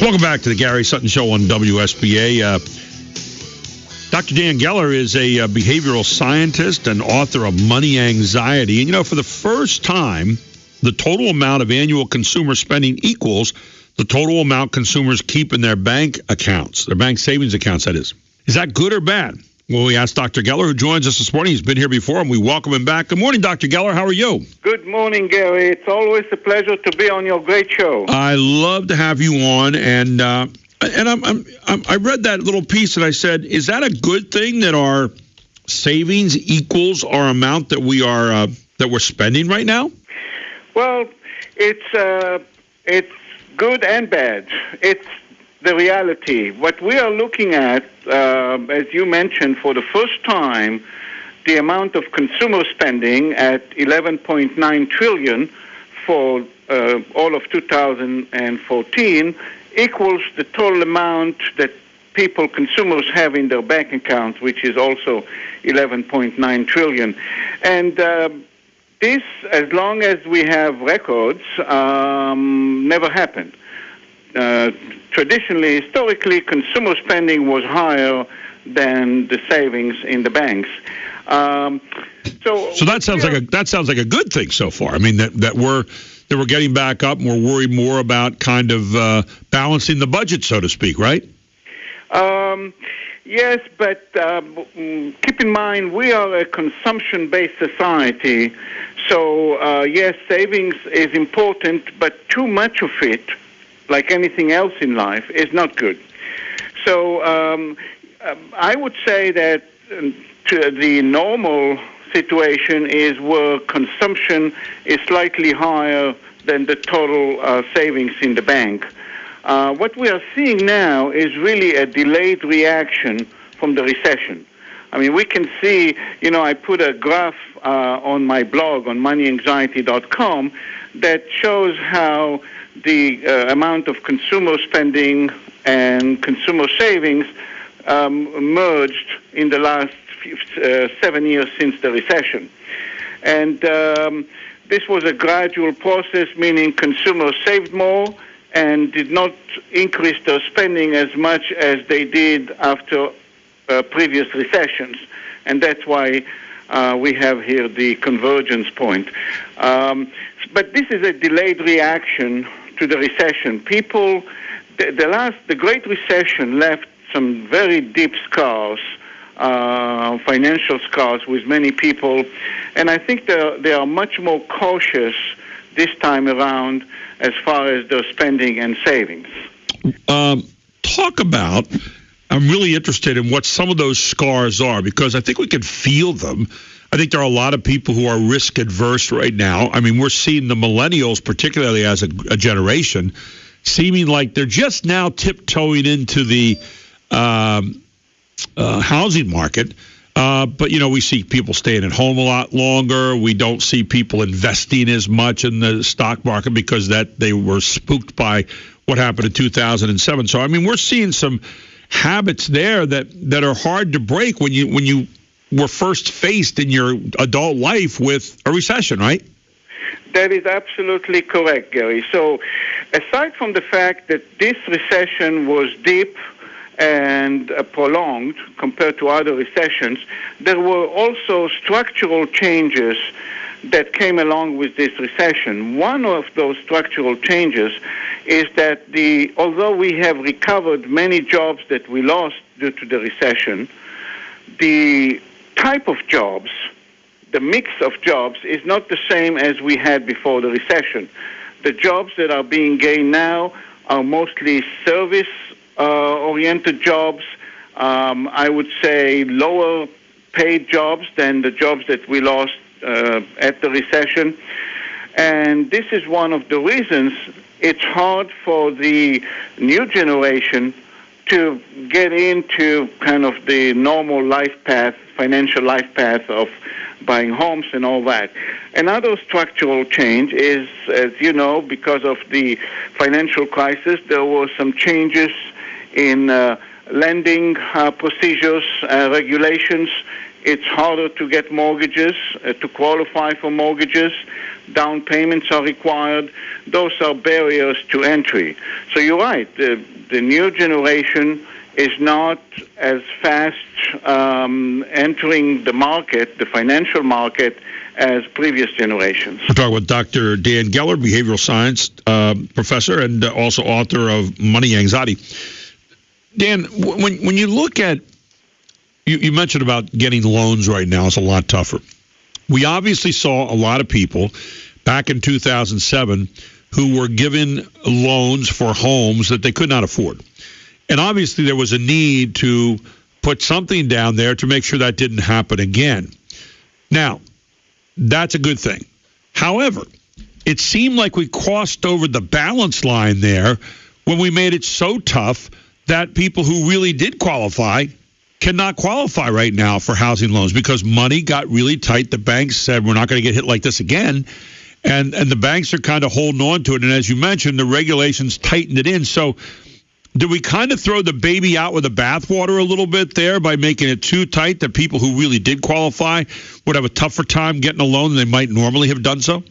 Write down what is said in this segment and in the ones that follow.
Welcome back to the Gary Sutton Show on WSBA. Dr. Dan Geller is a behavioral scientist and author of Money Anxiety. And, for the first time, the total amount of annual consumer spending equals the total amount consumers keep in their bank accounts, their bank savings accounts, that is. Is that good or bad? Well, we asked Dr. Geller, who joins us this morning. He's been here before, and we welcome him back. Good morning, Dr. Geller. How are you? Good morning, Gary. It's always a pleasure to be on your great show. I love to have you on, and I read that little piece, and I said, is that a good thing that our savings equals our amount that we're spending right now? Well, it's good and bad. It's the reality. What we are looking at, as you mentioned, for the first time, the amount of consumer spending at $11.9 trillion for all of 2014 equals the total amount that consumers have in their bank accounts, which is also $11.9 trillion. And this, as long as we have records, never happened. Traditionally, historically, consumer spending was higher than the savings in the banks. So that sounds like a good thing so far. I mean that we're getting back up and we're worried more about kind of balancing the budget, so to speak, right? Yes, but keep in mind we are a consumption-based society. So yes, savings is important, but too much of it, like anything else in life, is not good. So I would say that the normal situation is where consumption is slightly higher than the total savings in the bank. What we are seeing now is really a delayed reaction from the recession. I mean, we can see, I put a graph on my blog on moneyanxiety.com that shows how the amount of consumer spending and consumer savings merged in the last 7 years since the recession. And this was a gradual process, meaning consumers saved more and did not increase their spending as much as they did after previous recessions. And that's why we have here the convergence point. But this is a delayed reaction to the recession. People, the Great Recession left some very deep scars, financial scars with many people, and I think they are much more cautious this time around as far as their spending and savings. Talk about, I'm really interested in what some of those scars are, because I think we can feel them. I think there are a lot of people who are risk adverse right now. I mean, we're seeing the millennials, particularly as a generation, seeming like they're just now tiptoeing into the housing market. But, we see people staying at home a lot longer. We don't see people investing as much in the stock market because they were spooked by what happened in 2007. So, I mean, we're seeing some habits there that are hard to break when you were first faced in your adult life with a recession, right? That is absolutely correct, Gary. So aside from the fact that this recession was deep and prolonged compared to other recessions, there were also structural changes that came along with this recession. One of those structural changes is that although we have recovered many jobs that we lost due to the recession, the type of jobs, the mix of jobs, is not the same as we had before the recession. The jobs that are being gained now are mostly service-oriented jobs. I would say lower paid jobs than the jobs that we lost at the recession. And this is one of the reasons it's hard for the new generation to get into kind of the normal life path, financial life path of buying homes and all that. Another structural change is, as you know, because of the financial crisis, there were some changes in lending procedures, regulations, It's harder to get mortgages, to qualify for mortgages. Down payments are required. Those are barriers to entry. So you're right. The new generation is not as fast entering the market, the financial market, as previous generations. We're talking with Dr. Dan Geller, behavioral science professor and also author of Money Anxiety. Dan, when you look at, you mentioned about getting loans right now, it's a lot tougher. We obviously saw a lot of people back in 2007 who were given loans for homes that they could not afford. And obviously there was a need to put something down there to make sure that didn't happen again. Now, that's a good thing. However, it seemed like we crossed over the balance line there when we made it so tough that people who really did qualify cannot qualify right now for housing loans because money got really tight. The banks said we're not going to get hit like this again. And the banks are kind of holding on to it. And as you mentioned, the regulations tightened it in. So did we kind of throw the baby out with the bathwater a little bit there by making it too tight that people who really did qualify would have a tougher time getting a loan than they might normally have done so?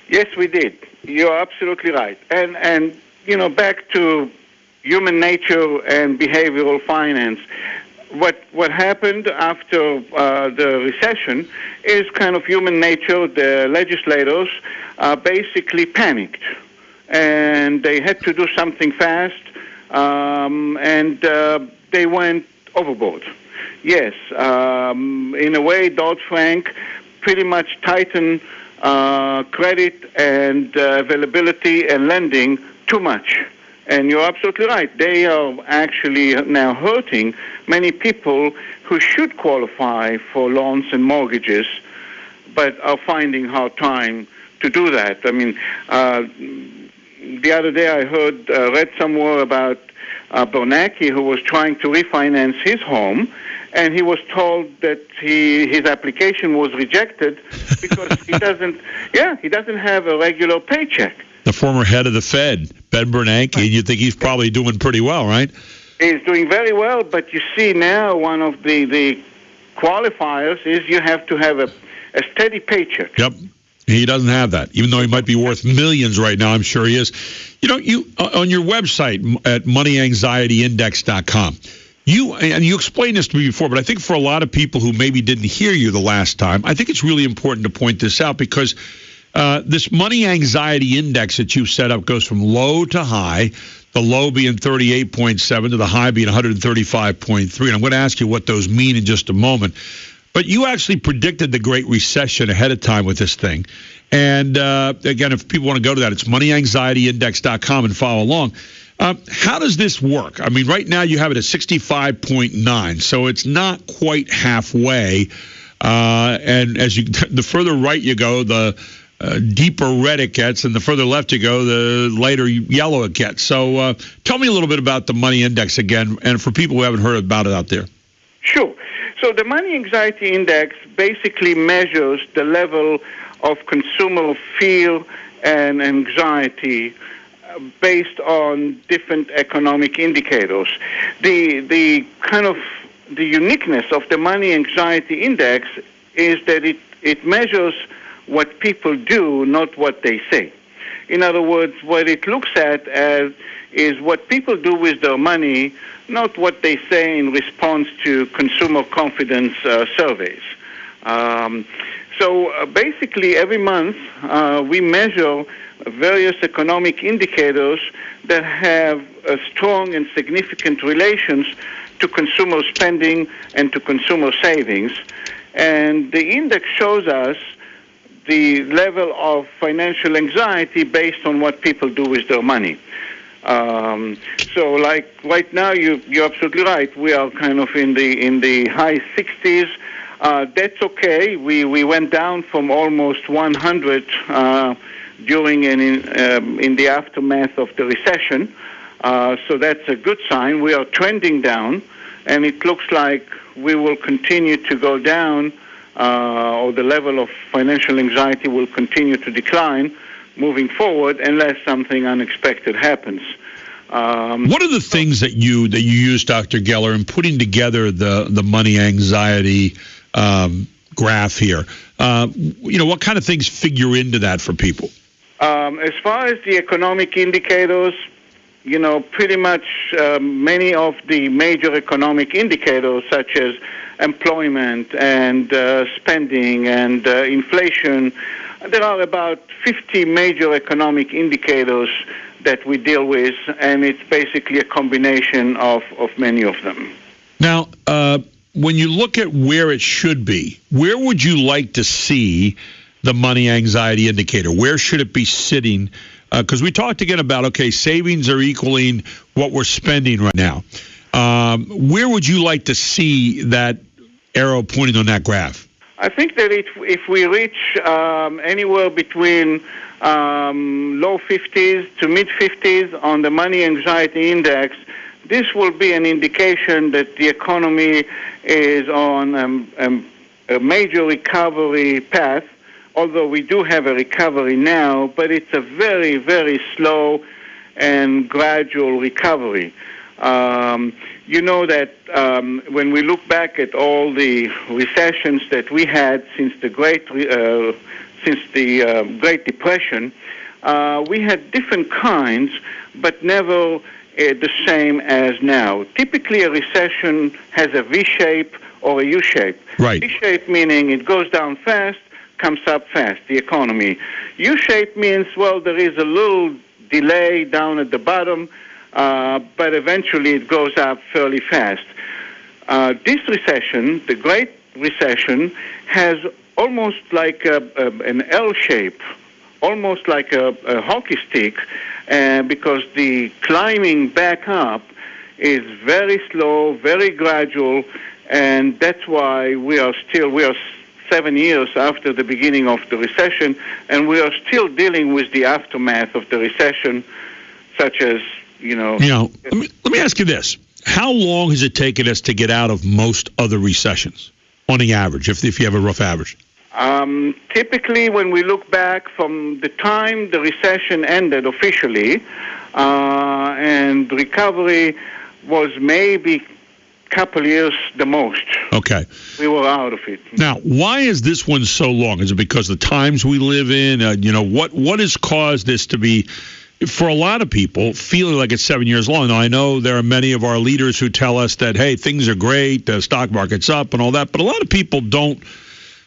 Yes, we did. You're absolutely right. And you know, back to human nature and behavioral finance, what happened after the recession is kind of human nature. The legislators basically panicked, and they had to do something fast, and they went overboard. Yes, in a way, Dodd-Frank pretty much tightened credit and availability and lending too much. And you're absolutely right. They are actually now hurting many people who should qualify for loans and mortgages, but are finding hard time to do that. I mean, the other day I read somewhere about Bernanke, who was trying to refinance his home, and he was told that his application was rejected because he doesn't have a regular paycheck. The former head of the Fed, Ben Bernanke, and you think he's probably doing pretty well, right? He's doing very well, but you see now one of the qualifiers is you have to have a steady paycheck. Yep. He doesn't have that, even though he might be worth millions right now. I'm sure he is. You know, you on your website at moneyanxietyindex.com, you explained this to me before, but I think for a lot of people who maybe didn't hear you the last time, I think it's really important to point this out because this money anxiety index that you set up goes from low to high, the low being 38.7 to the high being 135.3. And I'm going to ask you what those mean in just a moment. But you actually predicted the Great Recession ahead of time with this thing. And again, if people want to go to that, it's moneyanxietyindex.com and follow along. How does this work? I mean, right now you have it at 65.9, so it's not quite halfway. And as the further right you go, the deeper red it gets, and the further left you go, the lighter yellow it gets. So tell me a little bit about the money index again, and for people who haven't heard about it out there. Sure. So the money anxiety index basically measures the level of consumer fear and anxiety based on different economic indicators. The kind of the uniqueness of the money anxiety index is that it measures what people do, not what they say. In other words, what it looks at is what people do with their money, not what they say in response to consumer confidence surveys. So basically every month we measure various economic indicators that have strong and significant relations to consumer spending and to consumer savings. And the index shows us the level of financial anxiety based on what people do with their money. So like right now, you're absolutely right. We are kind of in the high 60s. That's okay. We went down from almost 100 during and in the aftermath of the recession. So that's a good sign. We are trending down, and it looks like we will continue to go down, or the level of financial anxiety will continue to decline moving forward unless something unexpected happens. What are the things that you use, Dr. Geller, in putting together the money anxiety graph here? What kind of things figure into that for people? As far as the economic indicators, pretty much many of the major economic indicators, such as employment and spending and inflation, there are about 50 major economic indicators that we deal with, and it's basically a combination of many of them. Now, when you look at where it should be, where would you like to see the money anxiety indicator? Where should it be sitting? Because we talked again about, savings are equaling what we're spending right now. Where would you like to see that arrow pointing on that graph? I think that if we reach anywhere between low 50s to mid 50s on the money anxiety index, this will be an indication that the economy is on a major recovery path, although we do have a recovery now, but it's a very, very slow and gradual recovery. You know that when we look back at all the recessions that we had since the Great Depression, we had different kinds, but never the same as now. Typically, a recession has a V shape or a U shape. Right. V shape meaning it goes down fast, comes up fast, the economy. U shape means, well, there is a little delay down at the bottom, but eventually it goes up fairly fast. This recession, the Great Recession, has almost like an L shape, almost like a hockey stick, because the climbing back up is very slow, very gradual, and that's why we are 7 years after the beginning of the recession, and we are still dealing with the aftermath of the recession, such as, let me ask you this. How long has it taken us to get out of most other recessions, on the average, if you have a rough average? Typically, when we look back from the time the recession ended officially, and recovery was maybe a couple years the most. Okay. We were out of it. Now, why is this one so long? Is it because of the times we live in? What has caused this to be, for a lot of people, feeling like it's 7 years long? Now, I know there are many of our leaders who tell us that, hey, things are great, the stock market's up and all that, but a lot of people don't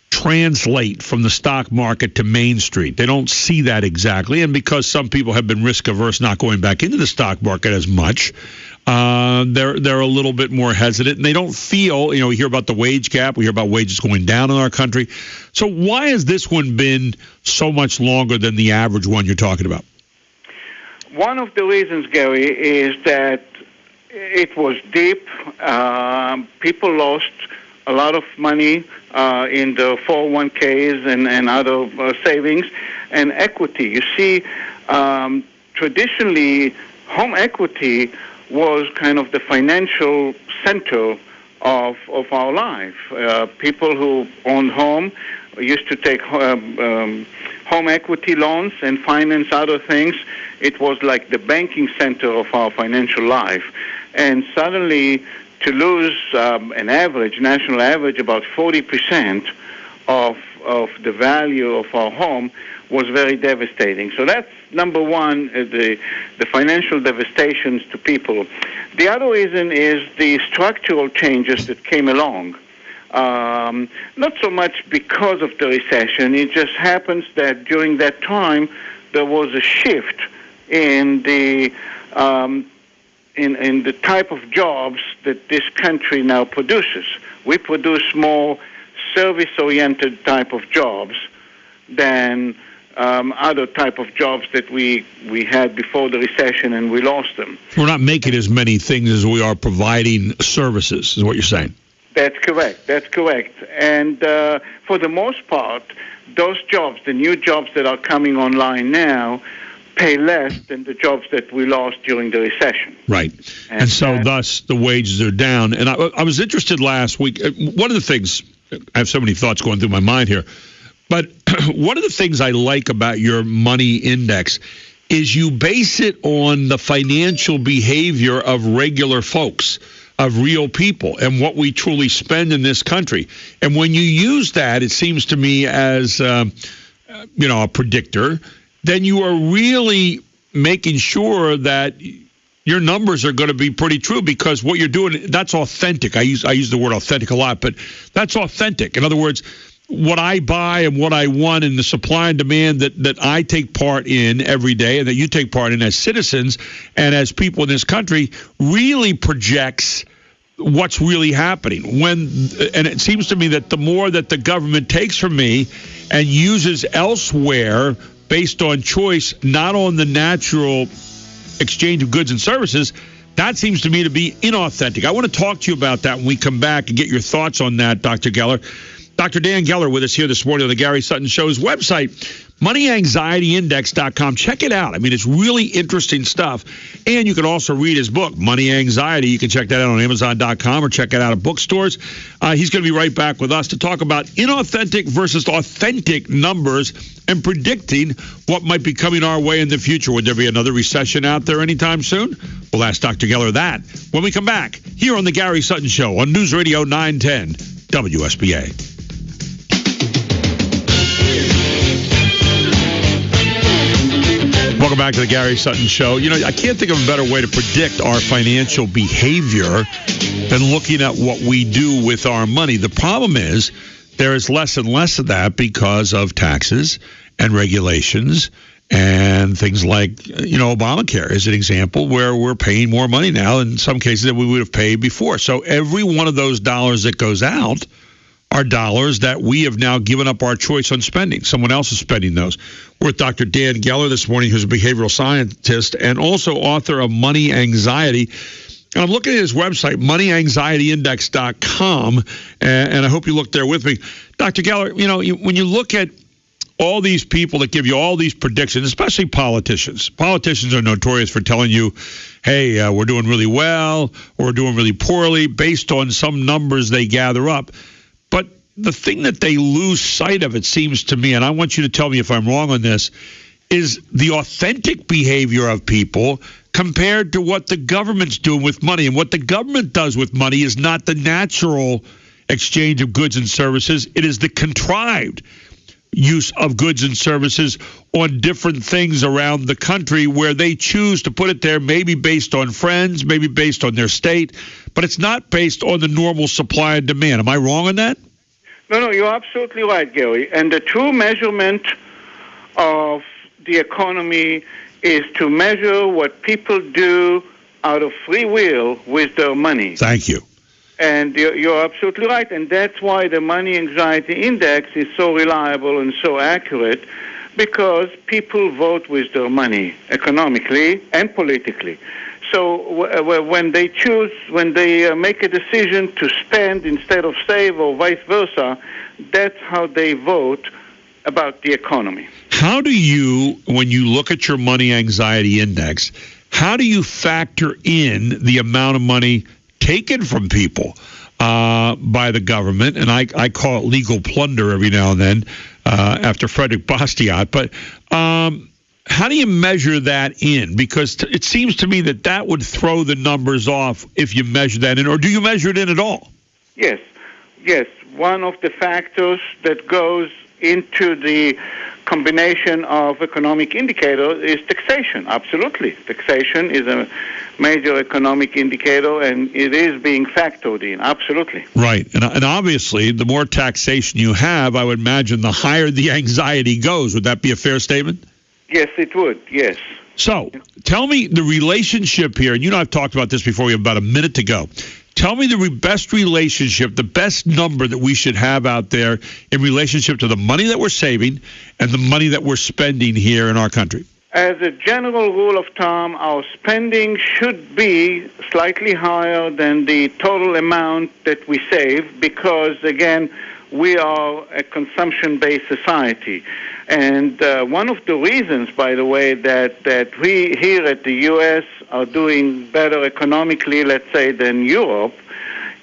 translate from the stock market to Main Street. They don't see that exactly, and because some people have been risk averse, not going back into the stock market as much, they're a little bit more hesitant, and they don't feel, we hear about the wage gap, we hear about wages going down in our country. So why has this one been so much longer than the average one you're talking about? One of the reasons, Gary, is that it was deep. People lost a lot of money in the 401ks and other savings and equity. You see, traditionally, home equity was kind of the financial center of our life. People who owned home used to take home equity loans and finance other things. It was like the banking center of our financial life. And suddenly, to lose an national average, about 40% of the value of our home was very devastating. So that's number one, the financial devastations to people. The other reason is the structural changes that came along. Not so much because of the recession. It just happens that during that time there was a shift in the in the type of jobs that this country now produces. We produce more service-oriented type of jobs than other type of jobs that we had before the recession, and we lost them. We're not making as many things as we are providing services, is what you're saying. That's correct. And for the most part, those jobs, the new jobs that are coming online now, pay less than the jobs that we lost during the recession. Right. And so thus the wages are down. And I was interested last week. One of the things, I have so many thoughts going through my mind here, but one of the things I like about your money index is you base it on the financial behavior of regular folks, of real people, and what we truly spend in this country. And when you use that, it seems to me as a predictor, then you are really making sure that your numbers are going to be pretty true, because what you're doing, that's authentic. I use the word authentic a lot, but that's authentic. In other words, what I buy and what I want and the supply and demand that I take part in every day and that you take part in as citizens and as people in this country really projects what's really happening. And it seems to me that the more that the government takes from me and uses elsewhere based on choice, not on the natural exchange of goods and services, that seems to me to be inauthentic. I want to talk to you about that when we come back and get your thoughts on that, Dr. Geller. Dr. Dan Geller with us here this morning on the Gary Sutton Show. His website, moneyanxietyindex.com. Check it out. I mean, it's really interesting stuff. And you can also read his book, Money Anxiety. You can check that out on Amazon.com or check it out at bookstores. He's going to be right back with us to talk about inauthentic versus authentic numbers and predicting what might be coming our way in the future. Would there be another recession out there anytime soon? We'll ask Dr. Geller that when we come back here on the Gary Sutton Show on News Radio 910 WSBA. Welcome back to the Gary Sutton Show. I can't think of a better way to predict our financial behavior than looking at what we do with our money. The problem is there is less and less of that because of taxes and regulations and things like, Obamacare is an example where we're paying more money now in some cases than we would have paid before. So every one of those dollars that goes out are dollars that we have now given up our choice on spending. Someone else is spending those. We're with Dr. Dan Geller this morning, who's a behavioral scientist and also author of Money Anxiety. And I'm looking at his website, moneyanxietyindex.com, and I hope you look there with me. Dr. Geller, when you look at all these people that give you all these predictions, especially politicians. Politicians are notorious for telling you, hey, we're doing really well or we're doing really poorly based on some numbers they gather up. But the thing that they lose sight of, it seems to me, and I want you to tell me if I'm wrong on this, is the authentic behavior of people compared to what the government's doing with money. And what the government does with money is not the natural exchange of goods and services. It is the contrived use of goods and services on different things around the country where they choose to put it there, maybe based on friends, maybe based on their state, but it's not based on the normal supply and demand. Am I wrong on that? No, you're absolutely right, Gary. And the true measurement of the economy is to measure what people do out of free will with their money. Thank you. And you're absolutely right. And that's why the Money Anxiety Index is so reliable and so accurate, because people vote with their money economically and politically. So when they make a decision to spend instead of save or vice versa, that's how they vote about the economy. How do you, when you look at your Money Anxiety Index, how do you factor in the amount of money taken from people by the government? And I call it legal plunder every now and then after Frederick Bastiat. But how do you measure that in? Because it seems to me that would throw the numbers off if you measure that in. Or do you measure it in at all? Yes. One of the factors that goes into the combination of economic indicators is taxation. Absolutely. Taxation is a major economic indicator, and it is being factored in. Absolutely. Right. And obviously, the more taxation you have, I would imagine the higher the anxiety goes. Would that be a fair statement? Yes, it would. Yes. So tell me the relationship here, and I've talked about this before. We have about a minute to go. Tell me the best relationship, the best number that we should have out there in relationship to the money that we're saving and the money that we're spending here in our country. As a general rule of thumb, our spending should be slightly higher than the total amount that we save because, again, we are a consumption-based society. And one of the reasons, by the way, that we here at the U.S. are doing better economically, let's say, than Europe,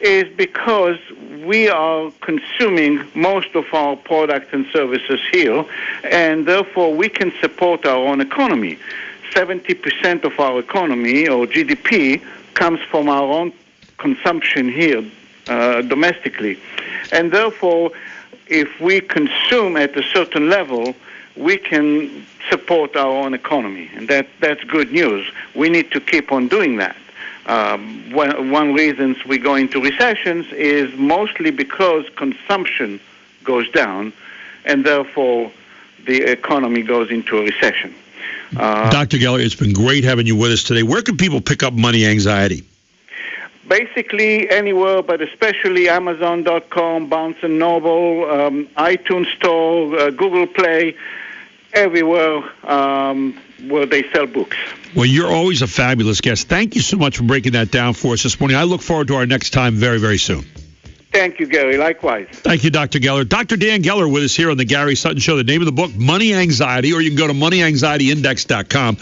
is because we are consuming most of our products and services here, and therefore we can support our own economy. 70% of our economy, or GDP, comes from our own consumption here domestically. And therefore, if we consume at a certain level, we can support our own economy. And that's good news. We need to keep on doing that. One reason we go into recessions is mostly because consumption goes down, and therefore the economy goes into a recession. Dr. Geller, it's been great having you with us today. Where can people pick up money anxiety? Basically anywhere, but especially Amazon.com, Barnes & Noble, iTunes Store, Google Play, everywhere where they sell books. Well, you're always a fabulous guest. Thank you so much for breaking that down for us this morning. I look forward to our next time very, very soon. Thank you, Gary. Likewise. Thank you, Dr. Geller. Dr. Dan Geller with us here on the Gary Sutton Show. The name of the book, Money Anxiety, or you can go to moneyanxietyindex.com.